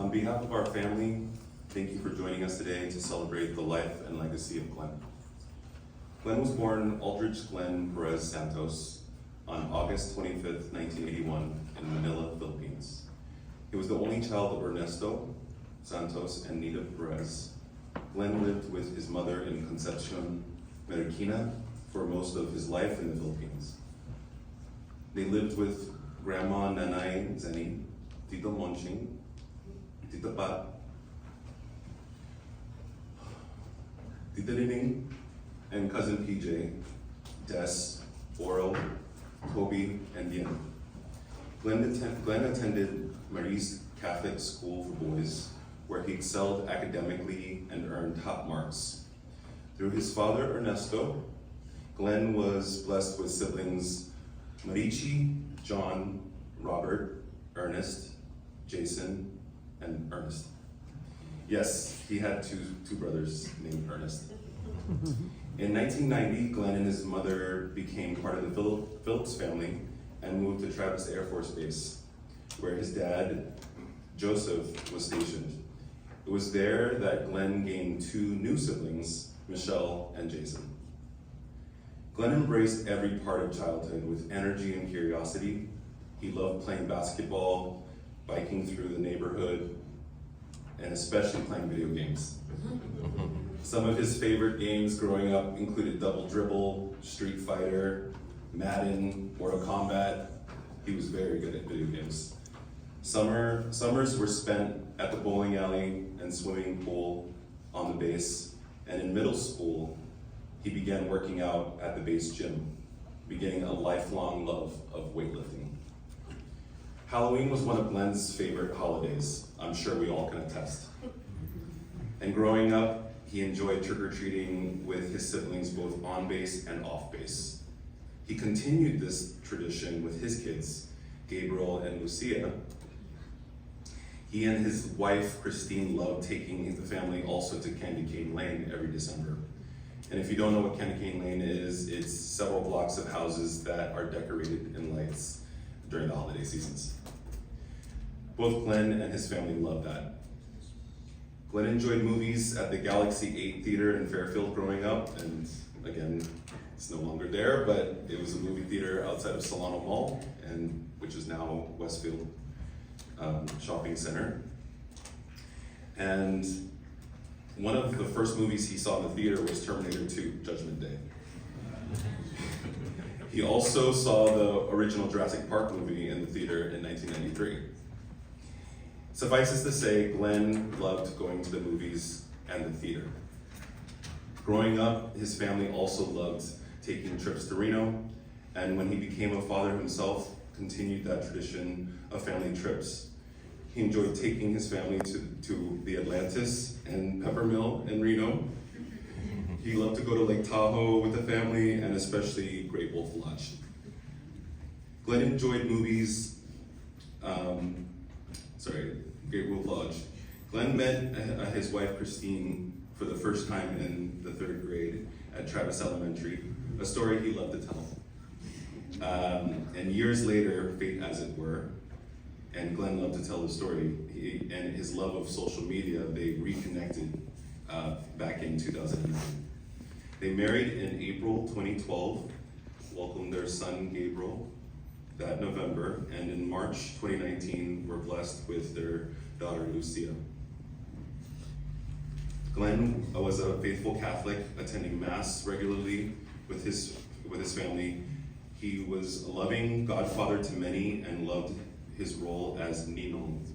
On behalf of our family, thank you for joining us today to celebrate the life and legacy of Glenn. Glenn was born Aldrich Glenn Perez Santos on August 25th, 1981 in Manila, Philippines. He was the only child of Ernesto Santos and Nita Perez. Glenn lived with his mother in Concepcion, Marikina for most of his life in the Philippines. They lived with Grandma Nanay Zeni, Tito Monching, Tita Pat, Tita Lining, and cousin PJ, Des, Oro, Toby, and Dien. Glenn attended Marie's Catholic School for Boys, where he excelled academically and earned top marks. Through his father, Ernesto, Glenn was blessed with siblings Marichi, John, Robert, Ernest, Jason, and Ernest. Yes, he had two brothers named Ernest. In 1990, Glenn and his mother became part of the Phillips family and moved to Travis Air Force Base, where his dad, Joseph, was stationed. It was there that Glenn gained two new siblings, Michelle and Jason. Glenn embraced every part of childhood with energy and curiosity. He loved playing basketball, biking through the neighborhood, and especially playing video games. Some of his favorite games growing up included Double Dribble, Street Fighter, Madden, Mortal Kombat. He was very good at video games. Summers were spent at the bowling alley and swimming pool on the base, and in middle school, he began working out at the base gym, beginning a lifelong love of weightlifting. Halloween was one of Glenn's favorite holidays. I'm sure we all can attest. And growing up, he enjoyed trick-or-treating with his siblings both on base and off base. He continued this tradition with his kids, Gabriel and Lucia. He and his wife, Christine, loved taking the family also to Candy Cane Lane every December. And if you don't know what Candy Cane Lane is, it's several blocks of houses that are decorated in lights during the holiday seasons. Both Glenn and his family loved that. Glenn enjoyed movies at the Galaxy 8 Theater in Fairfield growing up, and again, it's no longer there, but it was a movie theater outside of Solano Mall, which is now Westfield Shopping Center. And one of the first movies he saw in the theater was Terminator 2, Judgment Day. He also saw the original Jurassic Park movie in the theater in 1993. Suffices to say, Glenn loved going to the movies and the theater. Growing up, his family also loved taking trips to Reno, and when he became a father himself, continued that tradition of family trips. He enjoyed taking his family to the Atlantis and Peppermill in Reno. He loved to go to Lake Tahoe with the family, and especially Great Wolf Lodge. Glenn enjoyed movies, Great Wolf Lodge. Glenn met his wife Christine for the first time in the 3rd grade at Travis Elementary, a story he loved to tell. And years later, fate as it were, and Glenn loved to tell the story, and his love of social media, they reconnected back in 2009. They married in April 2012, welcomed their son Gabriel that November, and in March 2019 were blessed with their daughter Lucia. Glenn was a faithful Catholic, attending Mass regularly with his family. He was a loving godfather to many and loved his role as Ninong.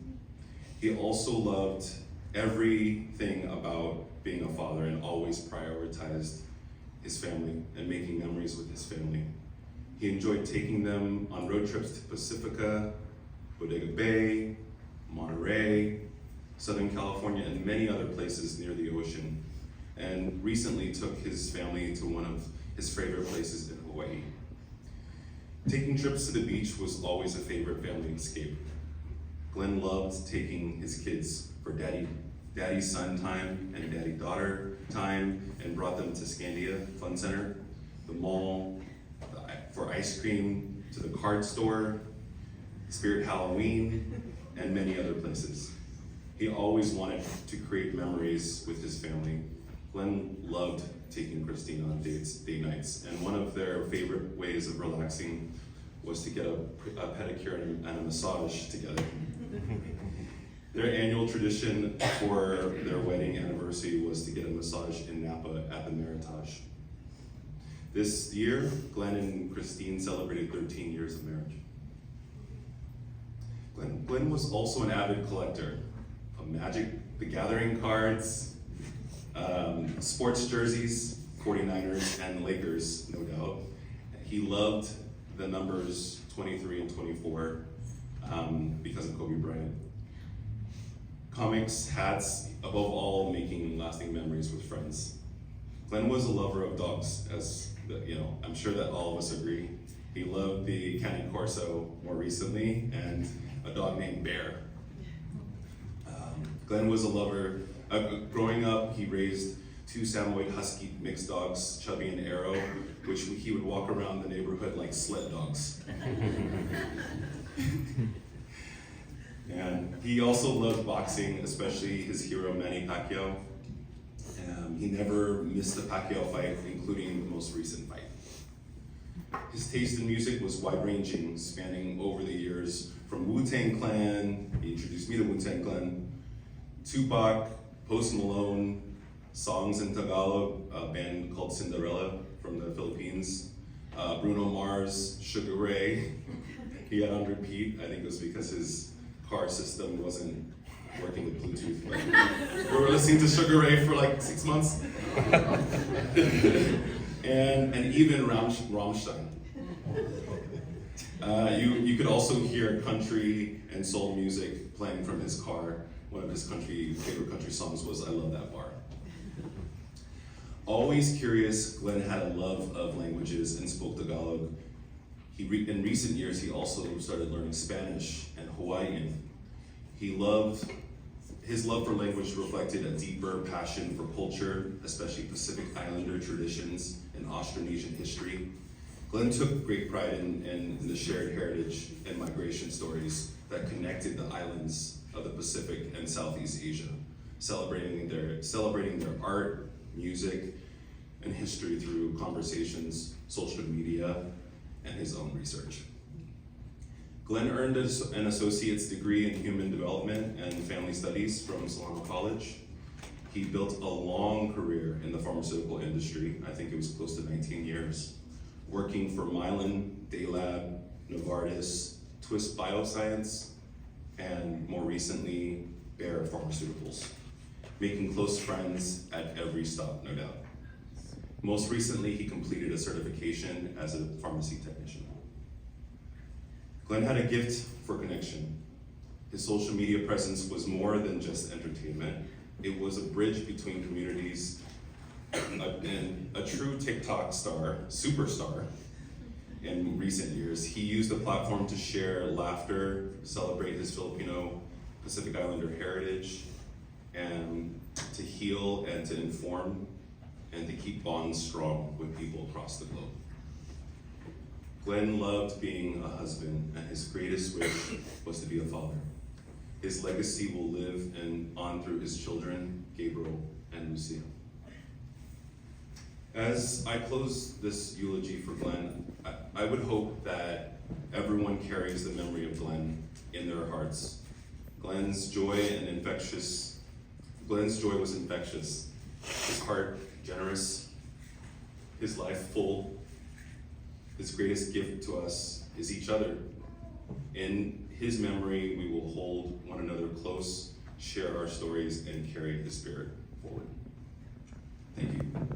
He also loved everything about being a father and always prioritized his family and making memories with his family. He enjoyed taking them on road trips to Pacifica, Bodega Bay, Monterey, Southern California, and many other places near the ocean, and recently took his family to one of his favorite places in Hawaii. Taking trips to the beach was always a favorite family escape. Glenn loved taking his kids for daddy-son time and daddy-daughter time, and brought them to Scandia Fun Center, the mall, for ice cream, to the card store, Spirit Halloween, and many other places. He always wanted to create memories with his family. Glenn loved taking Christine on date nights, and one of their favorite ways of relaxing was to get a pedicure and a massage together. Their annual tradition for their wedding anniversary was to get a massage in Napa at the Meritage. This year, Glenn and Christine celebrated 13 years of marriage. Glenn was also an avid collector of Magic the Gathering cards, sports jerseys, 49ers and Lakers, no doubt. He loved the numbers 23 and 24 because of Kobe Bryant. Comics, hats, above all, making lasting memories with friends. Glenn was a lover of dogs, I'm sure that all of us agree. He loved the Cane Corso more recently, and a dog named Bear. Glenn was a lover. Growing up, he raised 2 Samoyed Husky mixed dogs, Chubby and Arrow, which he would walk around the neighborhood like sled dogs. And he also loved boxing, especially his hero Manny Pacquiao. He never missed a Pacquiao fight, including the most recent fight. His taste in music was wide-ranging, spanning over the years from Wu-Tang Clan, he introduced me to Wu-Tang Clan, Tupac, Post Malone, songs in Tagalog, a band called Cinderella from the Philippines, Bruno Mars, Sugar Ray, he had on repeat. I think it was because his car system wasn't working with Bluetooth, but we were listening to Sugar Ray for like 6 months. and even Rammstein. You could also hear country and soul music playing from his car. One of his favorite country songs was I Love That Bar. Always curious, Glenn had a love of languages and spoke Tagalog. In recent years, he also started learning Spanish and Hawaiian. His love for language reflected a deeper passion for culture, especially Pacific Islander traditions and Austronesian history. Glenn took great pride in the shared heritage and migration stories that connected the islands of the Pacific and Southeast Asia, celebrating their art, music, and history through conversations, social media, and his own research. Glenn earned an associate's degree in human development and family studies from Solano College. He built a long career in the pharmaceutical industry. I think it was close to 19 years, working for Mylan, Daylab, Novartis, Twist Bioscience, and more recently, Bayer Pharmaceuticals, making close friends at every stop, no doubt. Most recently, he completed a certification as a pharmacy technician. Glenn had a gift for connection. His social media presence was more than just entertainment. It was a bridge between communities, and a true TikTok superstar in recent years. He used the platform to share laughter, celebrate his Filipino Pacific Islander heritage, and to heal and to inform and to keep bonds strong with people across the globe. Glenn loved being a husband, and his greatest wish was to be a father. His legacy will live on through his children, Gabriel and Lucia. As I close this eulogy for Glenn, I would hope that everyone carries the memory of Glenn in their hearts. Glenn's joy was infectious. His heart generous, his life full. His greatest gift to us is each other. In his memory, we will hold one another close, share our stories, and carry his spirit forward. Thank you.